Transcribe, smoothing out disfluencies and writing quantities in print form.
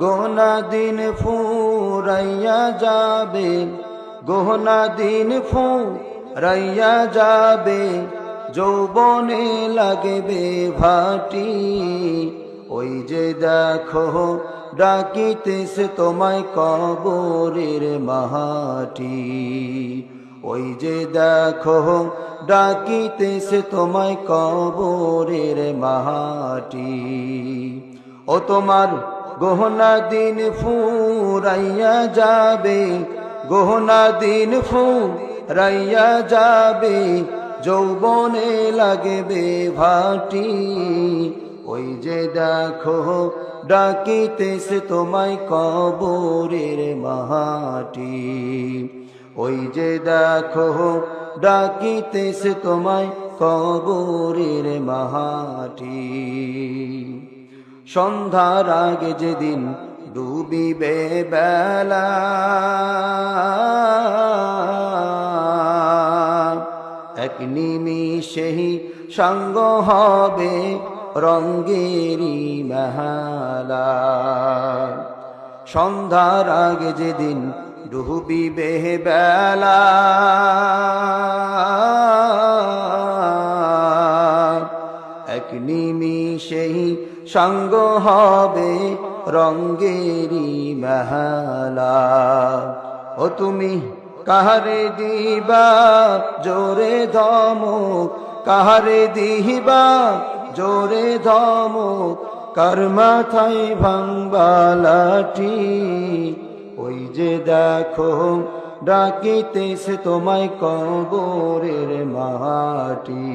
গহনা দিন ফুরাইয়া যাবে, গহনা দিন ফুরাইয়া যাবে, যৌবনে লাগবে ভাটি। ওই যে দেখো ডাকিতেছে তোমায় কবরের মাটি। ওই যে দেখো ডাকিতেছে তোমায় কবরের মাটি। ও তোমার গহনা দিন ফুরাইয়া যাবে, গহনা দিন ফুরাইয়া যাবে, যৌবনে লাগবে ভাটি। ওই যে দেখো ডাকিতেছে তোমায় কবরের মাটি। ওই যে দেখো ডাকিতেছে তোমায় কবরের মাটি। সন্ধ্যার আগে যেদিন ডুবিবে বেলা, এক নিমিষেই সঙ্গ হবে রঙ্গেরি মেলা। সন্ধ্যার আগে যেদিন ডুবিবে বেলা, এক নিমিষেই সঙ্গ হবে রঙ্গেরি মেলা। ও তুমি কাহারে দিবা জোরে ধমক, কাহারে দিবা জোরে ধমক, কার মাথায় ভাঙবা লাঠি। ওই যে দেখো ডাকিতেছে তোমায় কবরের মাটি।